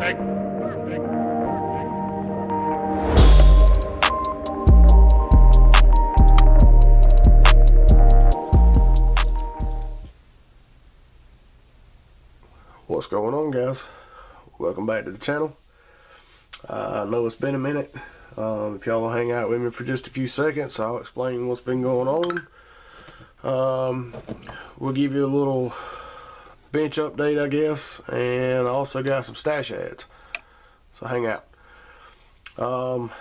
What's going on, guys? Welcome back to the channel. I know it's been a minute. If y'all will hang out with me for just a few seconds, I'll explain what's been going on. We'll give you a little bench update, I guess, and I also got some stash ads, so hang out. Like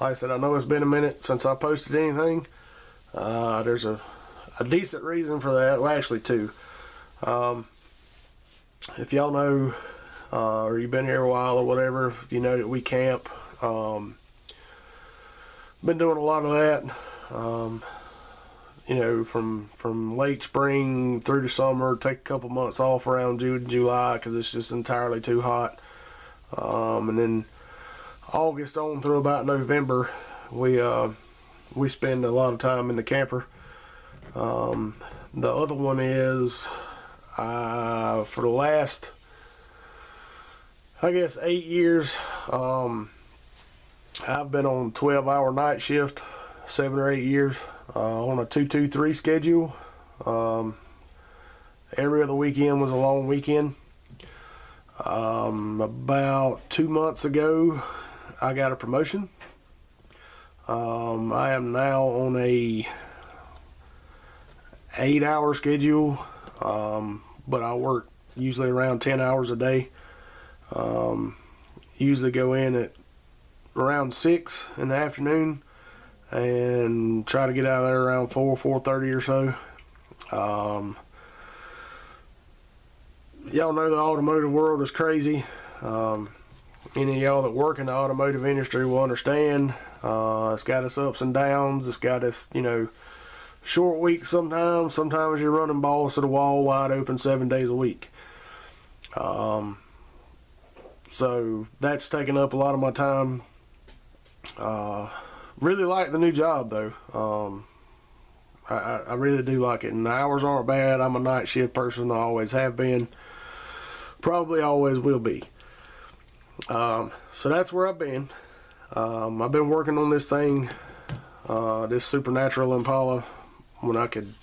I said, I know it's been a minute since I posted anything. There's a decent reason for that. Well, actually two. If y'all know, or you've been here a while or whatever, you know that we camp. Been doing a lot of that, you know, from late spring through the summer. Take a couple months off around June, July, because it's just entirely too hot. And then August on through about November, we spend a lot of time in the camper. The other one is, for the last, I guess, 8 years, I've been on 12-hour night shift, 7 or 8 years, on a 2-2-3 schedule. Every other weekend was a long weekend. About 2 months ago, I got a promotion. I am now on a 8-hour schedule. But I work usually around 10 hours a day. Usually go in at around 6 in the afternoon and try to get out of there around 4:30 or so. Y'all know the automotive world is crazy. Any of y'all that work in the automotive industry will understand. It's got its ups and downs. It's got its, you know, short weeks sometimes. Sometimes you're running balls to the wall wide open 7 days a week. So that's taking up a lot of my time. Really like the new job though. I really do like it, and the hours aren't bad. I'm a night shift person. I always have been. Probably always will be. So that's where I've been. I've been working on this thing, this Supernatural Impala, when I could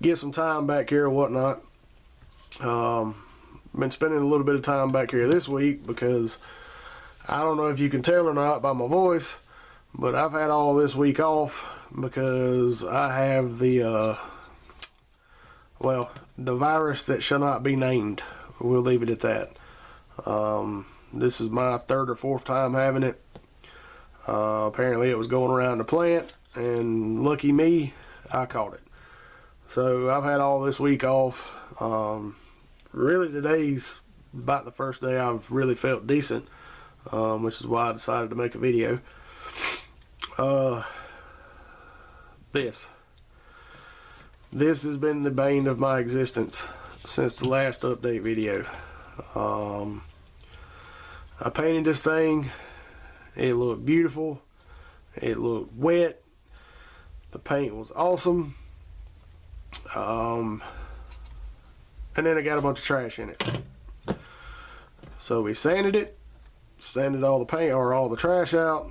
get some time back here or whatnot. Been spending a little bit of time back here this week because I don't know if you can tell or not by my voice, but I've had all this week off because I have the the virus that shall not be named. We'll leave it at that. This is my 3rd or 4th time having it. Apparently it was going around the plant, and lucky me, I caught it. So I've had all this week off. Really today's about the first day I've really felt decent, which is why I decided to make a video. This has been the bane of my existence since the last update video. I painted this thing. It looked beautiful. It looked wet. The paint was awesome. And then it got a bunch of trash in it. So we sanded it, sanded all the paint or all the trash out,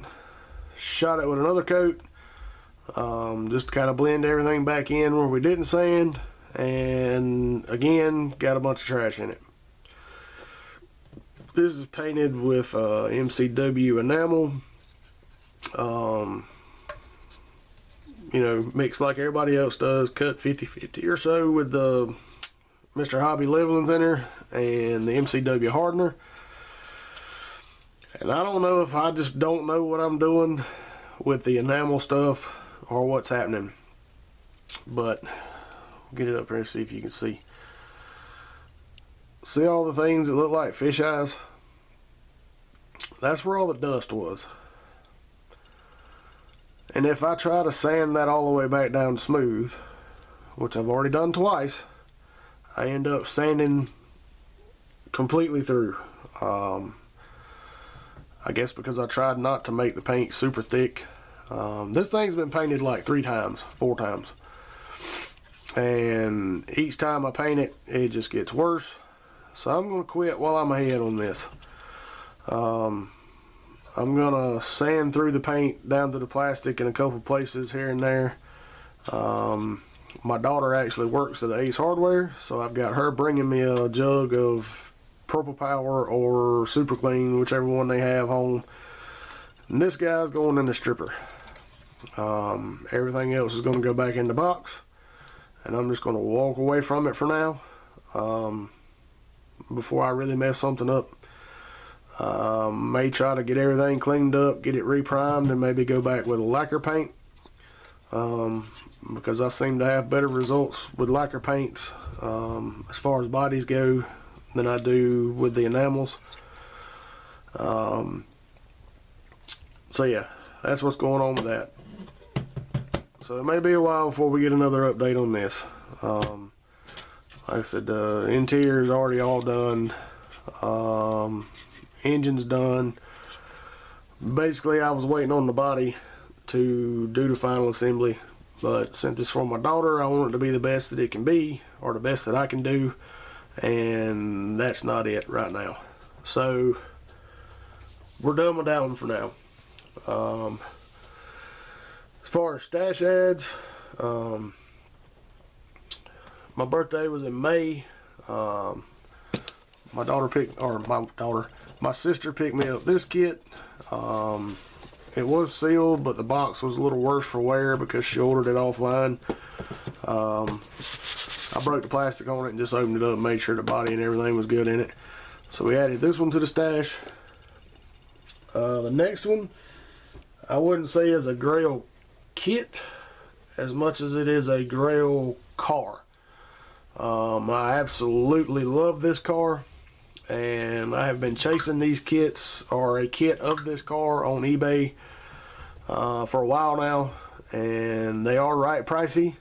shot it with another coat, just to kind of blend everything back in where we didn't sand, and again got a bunch of trash in it. This is painted with MCW enamel. You know, mixed like everybody else does, cut 50-50 or so with the Mr. Hobby leveling thinner and the MCW hardener. And I don't know if I just don't know what I'm doing with the enamel stuff or what's happening, but I'll get it up here and see if you can see. See all the things that look like fish eyes? That's where all the dust was. And if I try to sand that all the way back down smooth, which I've already done twice, I end up sanding completely through. I guess because I tried not to make the paint super thick. This thing's been painted like 3 times, 4 times. And each time I paint it, it just gets worse. So I'm going to quit while I'm ahead on this. I'm gonna sand through the paint down to the plastic in a couple places here and there. My daughter actually works at Ace Hardware, so I've got her bringing me a jug of Purple Power or Super Clean, whichever one they have home. And this guy's going in the stripper. Everything else is going to go back in the box, and I'm just going to walk away from it for now, before I really mess something up. May try to get everything cleaned up, get it reprimed, and maybe go back with a lacquer paint, because I seem to have better results with lacquer paints as far as bodies go than I do with the enamels. So yeah, that's what's going on with that. So it may be a while before we get another update on this. Like I said, the interior is already all done. Engine's done. Basically, I was waiting on the body to do the final assembly, but since it's for my daughter, I want it to be the best that it can be, or the best that I can do, and that's not it right now. So we're done with that one for now. As far as stash ads, my birthday was in May. My sister picked me up this kit. It was sealed, but the box was a little worse for wear because she ordered it offline. I broke the plastic on it and just opened it up and made sure the body and everything was good in it. So we added this one to the stash. The next one, I wouldn't say is a Grail kit as much as it is a Grail car. I absolutely love this car, and I have been chasing these kits, or a kit of this car, on eBay for a while now, and they are right pricey.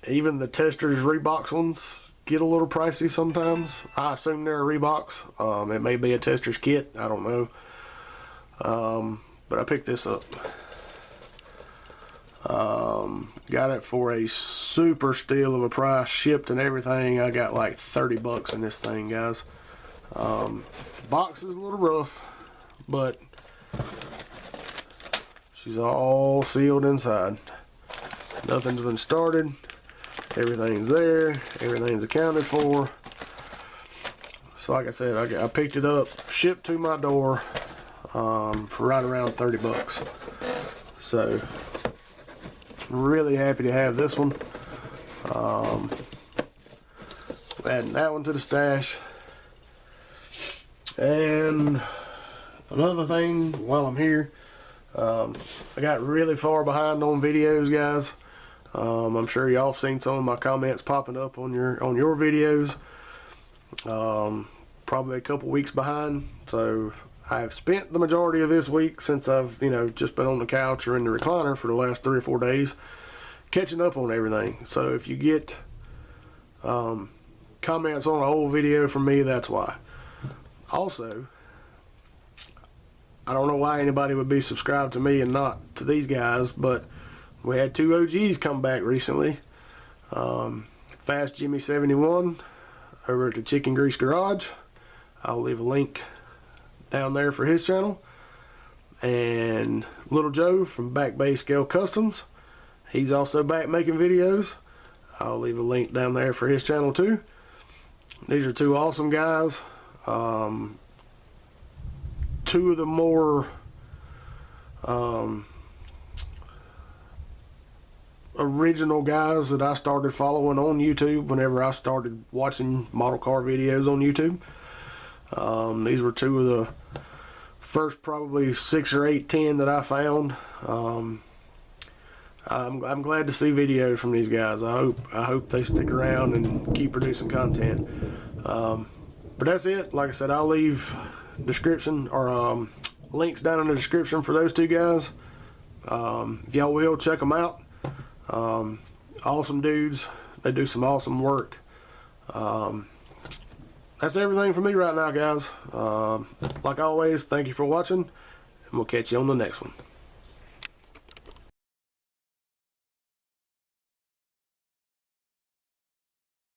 Even the Testors Reeboks ones get a little pricey sometimes. I assume they're Reeboks. It may be a Testors kit, I don't know. But I picked this up. Got it for a super steal of a price, shipped and everything. I got like 30 bucks in this thing, guys. Box is a little rough, but she's all sealed inside. Nothing's been started. Everything's there. Everything's accounted for. So like I said, I picked it up, shipped to my door, for right around 30 bucks. So really happy to have this one. Adding that one to the stash. And another thing while I'm here, I got really far behind on videos, guys. I'm sure y'all have seen some of my comments popping up on your videos. Probably a couple weeks behind, so I've spent the majority of this week, since I've just been on the couch or in the recliner for the last 3 or 4 days, catching up on everything. So if you get comments on an old video from me, that's why. Also, I don't know why anybody would be subscribed to me and not to these guys, but we had 2 OGs come back recently. Fast Jimmy 71 over at the Chicken Grease Garage. I'll leave a link down there for his channel. And Little Joe from Back Bay Scale Customs, he's also back making videos. I'll leave a link down there for his channel too. These are 2 awesome guys. 2 of the more original guys that I started following on YouTube whenever I started watching model car videos on YouTube. These were 2 of the first probably 6 or 8, 10 that I found. I'm glad to see videos from these guys. I hope they stick around and keep producing content. But that's it. Like I said, I'll leave description or links down in the description for those 2 guys. If y'all will, check them out. Awesome dudes. They do some awesome work. That's everything for me right now, guys. Like always, thank you for watching, and we'll catch you on the next one.